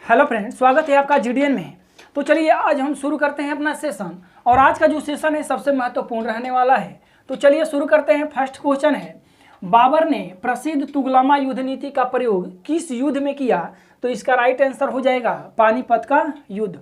Hello friend, स्वागत है आपका जीडीएन में। तो चलिए आज हम शुरू करते हैं अपना सेशन, और आज का जो सेशन है सबसे महत्वपूर्ण रहने वाला है। तो चलिए शुरू करते हैं। फर्स्ट क्वेश्चन है, बाबर ने प्रसिद्ध तुगलमा युद्ध नीति का प्रयोग किस युद्ध में किया? तो इसका राइट आंसर हो जाएगा पानीपत का युद्ध।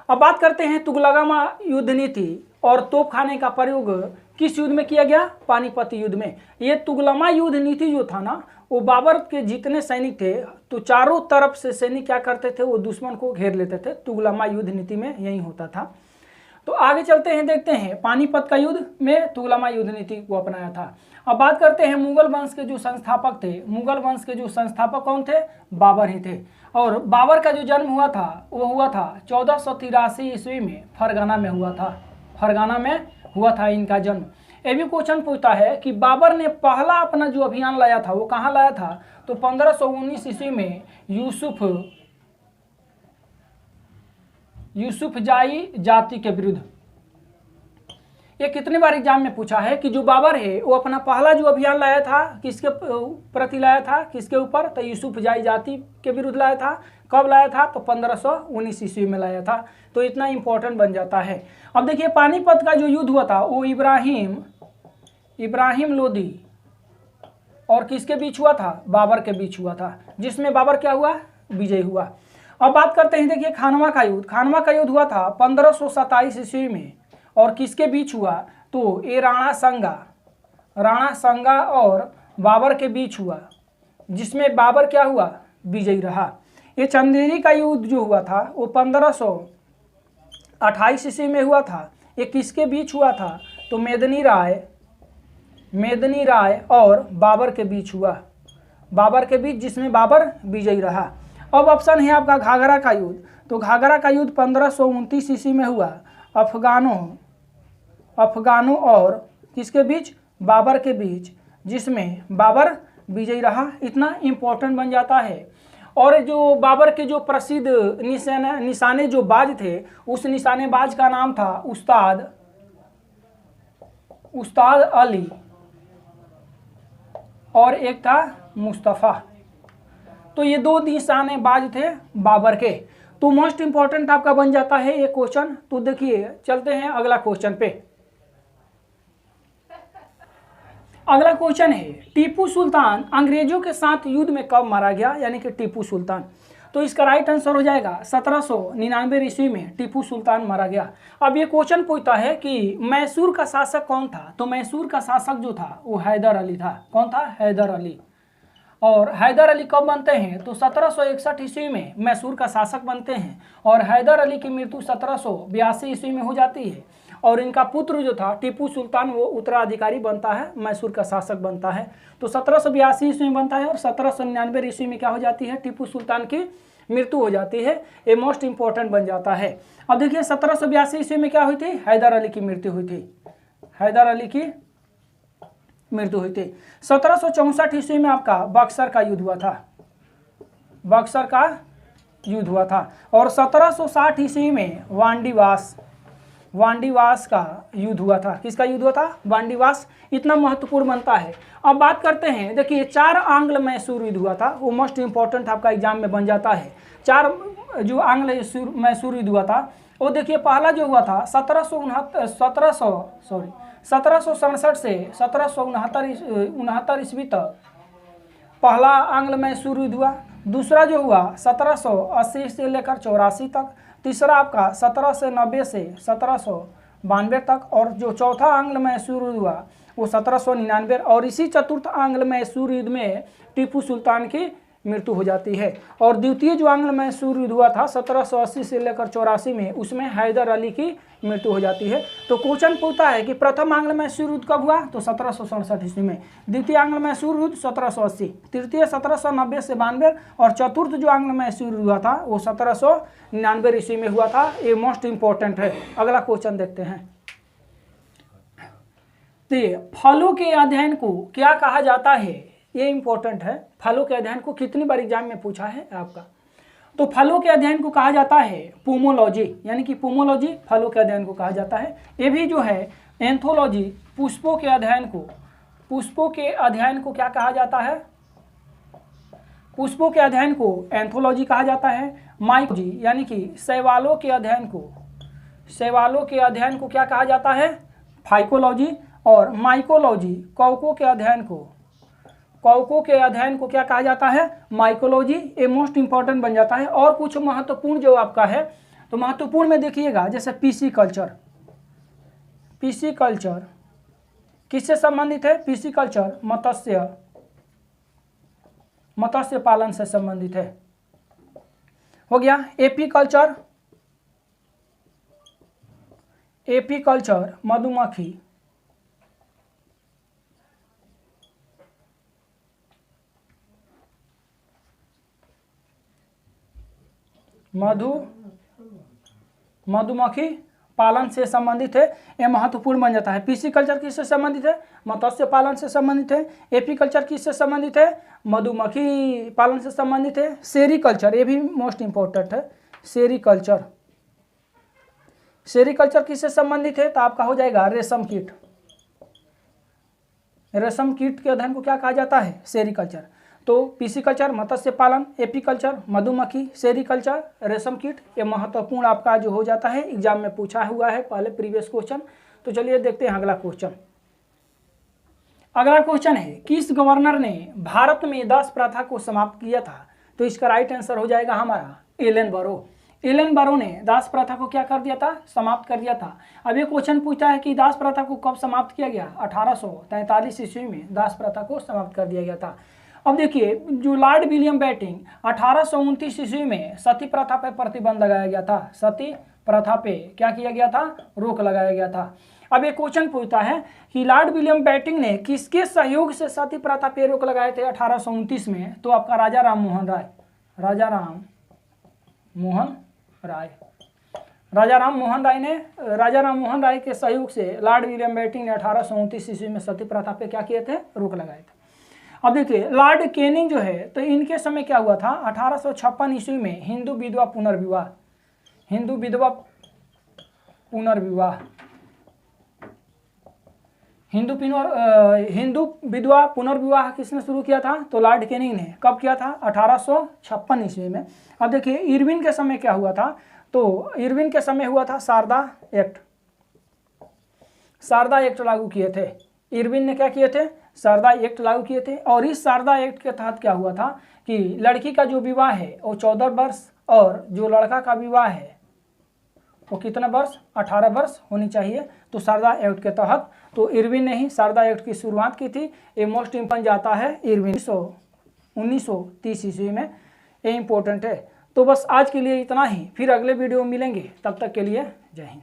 अब बात करते हैं तुगलमा युद्ध नीति और तोपखाने का प्रयोग किस युद्ध में किया गया? पानीपत युद्ध में। ये तुगलमा युद्ध नीति जो था ना, वो बाबर के जितने सैनिक थे तो चारों तरफ से सैनिक क्या करते थे, वो दुश्मन को घेर लेते थे। तुगलमा युद्ध नीति में यही होता था। तो आगे चलते हैं, देखते हैं पानीपत का युद्ध में तुगलमा युद्ध नीति को अपनाया था। अब बात करते हैं मुगल वंश के जो संस्थापक थे। मुगल वंश के जो संस्थापक कौन थे? बाबर ही थे। और बाबर का जो जन्म हुआ था वो हुआ था 1483 ईस्वी में फरगाना में हुआ था। फरगाना में हुआ था इनका जन्म। ये भी क्वेश्चन पूछता है कि बाबर ने पहला अपना जो अभियान लाया था वो कहाँ लाया था? तो 1519 ईस्वी में यूसुफजाई जाति के विरुद्ध। ये कितनी बार एग्जाम में पूछा है कि जो बाबर है वो अपना पहला जो अभियान लाया था किसके प्रति लाया था, किसके ऊपर? तो यूसुफजाई जाति के विरुद्ध लाया था। कब लाया था? तो 1519 ईस्वी में लाया था। तो इतना इंपॉर्टेंट बन जाता है। अब देखिए पानीपत का जो युद्ध हुआ था वो इब्राहिम लोदी और किसके बीच हुआ था? बाबर के बीच हुआ था, जिसमें बाबर क्या हुआ? विजय हुआ। अब बात करते हैं, देखिए खानवा का युद्ध। खानवा का युद्ध हुआ था 1527 ईस्वी में, और किसके बीच हुआ? तो ये राणा संगा और बाबर के बीच हुआ, जिसमें बाबर क्या हुआ? विजयी रहा। ये चंदेरी का युद्ध जो हुआ था वो 1528 ईस्वी में हुआ था। ये किसके बीच हुआ था? तो मेदनी राय और बाबर के बीच हुआ। बाबर के बीच, जिसमें बाबर विजयी रहा। अब ऑप्शन है आपका घाघरा का युद्ध। तो घाघरा का युद्ध 1529 ईस्वी में हुआ। अफगानों और किसके बीच? बाबर के बीच, जिसमें बाबर विजयी रहा। इतना इम्पोर्टेंट बन जाता है। और जो बाबर के जो प्रसिद्ध निशाने जो बाज थे, उस निशानेबाज का नाम था उस्ताद अली, और एक था मुस्तफ़ा। तो ये दो निशानेबाज थे बाबर के। तो मोस्ट इंपॉर्टेंट आपका बन जाता है ये क्वेश्चन। तो देखिए चलते हैं अगला क्वेश्चन पे। अगला क्वेश्चन है, टीपू सुल्तान अंग्रेजों के साथ युद्ध में कब मारा गया? यानी कि टीपू सुल्तान। तो इसका राइट आंसर हो जाएगा 1799 ईस्वी में टीपू सुल्तान मारा गया। अब ये क्वेश्चन पूछता है कि मैसूर का शासक कौन था? तो मैसूर का शासक जो था वो हैदर अली था। कौन था? हैदर अली। और हैदर अली कब बनते हैं? तो 1761 ईस्वी में मैसूर का शासक बनते हैं, और हैदर अली की मृत्यु 1782 ईस्वी में हो जाती है। और इनका पुत्र जो था टीपू सुल्तान वो उत्तराधिकारी बनता है, मैसूर का शासक बनता है। तो 1782 ईस्वी में बनता है, और 1799 ईस्वी में क्या हो जाती है? टीपू सुल्तान की मृत्यु हो जाती है। ये मोस्ट इंपॉर्टेंट बन जाता है। अब देखिए 1782 ईस्वी में क्या हुई थी? हैदर अली की मृत्यु हुई थी। हैदर अली की मृत्यु हुई थी। 1764 ईस्वी में आपका बक्सर का युद्ध हुआ था। बक्सर का युद्ध हुआ था। और 1760 ईस्वी में वांडीवास का युद्ध हुआ था। किसका युद्ध हुआ था? वांडीवास। इतना महत्वपूर्ण बनता है। अब बात करते हैं, देखिए 4 आंग्ल मैसूर युद्ध हुआ था। वो मोस्ट इंपॉर्टेंट आपका एग्जाम में बन जाता है। 4 जो आंग्ल मैसूर युद्ध हुआ था वो देखिए पहला जो हुआ था 1767 से 1769 ईस्वी तक पहला आंग्ल मैसूर युद्ध हुआ। दूसरा जो हुआ 1780 से लेकर 84 तक। तीसरा आपका 1790 से 1792 तक। और जो चौथा आंग्ल मैसूर युद्ध हुआ वो 1799। और इसी चतुर्थ आंग्ल मैसूर युद्ध में टीपू सुल्तान की मृत्यु हो जाती है। और द्वितीय जो आंग्ल मैसूर युद्ध हुआ था 1780 से लेकर 84 में, उसमें हैदर अली की मृत्यु हो जाती है। तो क्वेश्चन पूछता है कि प्रथम आंग्ल मैसूर युद्ध कब हुआ? तो 1767 ईस्वी में। द्वितीय आंग्ल मैसूर युद्ध 1780, तृतीय 1790 से 92, और चतुर्थ जो आंग्ल मैसूर युद्ध हुआ था वो 1799 ईस्वी में हुआ था। ये मोस्ट इंपॉर्टेंट है। अगला क्वेश्चन देखते हैं। तो फलों के अध्ययन को क्या कहा जाता है? ये इंपॉर्टेंट है। फलों के अध्ययन को कितनी बार एग्जाम में पूछा है आपका? तो फलों के अध्ययन को कहा जाता है पोमोलॉजी, यानी कि पोमोलॉजी फलों के अध्ययन को कहा जाता है। ये भी जो है एंथोलॉजी पुष्पों के अध्ययन को क्या कहा जाता है? पुष्पों के अध्ययन को एंथोलॉजी कहा जाता है। माइकोलॉजी यानी कि शैवालों के अध्ययन को क्या कहा जाता है? फाइकोलॉजी। और माइकोलॉजी कवकों के अध्ययन को क्या कहा जाता है? माइकोलॉजी। ये मोस्ट इंपॉर्टेंट बन जाता है। और कुछ महत्वपूर्ण जो आपका है, तो महत्वपूर्ण में देखिएगा जैसे पिसिकल्चर किससे संबंधित है? पिसिकल्चर मत्स्य पालन से संबंधित है, हो गया। एपीकल्चर मधुमक्खी, मधुमक्खी पालन से संबंधित है। यह महत्वपूर्ण बन जाता है। पिसिकल्चर किससे संबंधित है? मत्स्य पालन से संबंधित है। एपीकल्चर किससे संबंधित है? मधुमक्खी पालन से संबंधित है। सेरीकल्चर, ये भी मोस्ट इंपॉर्टेंट है। सेरीकल्चर किससे संबंधित है? तो आपका हो जाएगा रेशम कीट के अध्ययन को क्या कहा जाता है? सेरीकल्चर। तो पिसिकल्चर मत्स्य पालन, एपीकल्चर मधुमक्खी, सेरीकल्चर रेशम कीट, ये महत्वपूर्ण आपका जो हो जाता है, एग्जाम में पूछा हुआ है पहले प्रीवियस क्वेश्चन। तो चलिए देखते हैं अगला क्वेश्चन। अगला क्वेश्चन है, किस गवर्नर ने भारत में दास प्रथा को समाप्त किया था? तो इसका राइट आंसर हो जाएगा हमारा एलन बरो ने दास प्रथा को क्या कर दिया था? समाप्त कर दिया था। अब ये क्वेश्चन पूछता है कि दास प्रथा को कब समाप्त किया गया? 1843 ईस्वी में दास प्रथा को समाप्त कर दिया गया था। अब देखिए, जो लॉर्ड विलियम बेंटिंक 1829 ईस्वी में सती प्रथा पर प्रतिबंध लगाया गया था। सती प्रथा पे क्या किया गया था? रोक लगाया गया था। अब एक क्वेश्चन पूछता है कि लॉर्ड विलियम बेंटिंक ने किसके सहयोग से सती प्रथा पे रोक लगाए थे 1829 में? तो आपका राजा राम मोहन राय के सहयोग से लॉर्ड विलियम बेंटिंक ने 1829 ईस्वी में सती प्रथा पे क्या किए थे? रोक लगाए थे। अब देखिए, लॉर्ड कैनिंग जो है, तो इनके समय क्या हुआ था? 1856 ईस्वी में हिंदू विधवा पुनर्विवाह किसने शुरू किया था? तो लॉर्ड कैनिंग ने। कब किया था? 1856 ईस्वी में। अब देखिए, इरविन के समय क्या हुआ था? तो इरविन के समय हुआ था शारदा एक्ट लागू किए थे। इरविन ने क्या किए थे? शारदा एक्ट लागू किए थे। और इस शारदा एक्ट के तहत क्या हुआ था कि लड़की का जो विवाह है वो 14 वर्ष और जो लड़का का विवाह है वो कितना वर्ष? 18 वर्ष होनी चाहिए। तो शारदा एक्ट के तहत तो इरविन ने ही शारदा एक्ट की शुरुआत की थी। ये मोस्ट इंपॉर्टेंट जाता है इरविन 1930 ईस्वी में, ये इंपॉर्टेंट है। तो बस आज के लिए इतना ही, फिर अगले वीडियो में मिलेंगे, तब तक के लिए जय हिंद।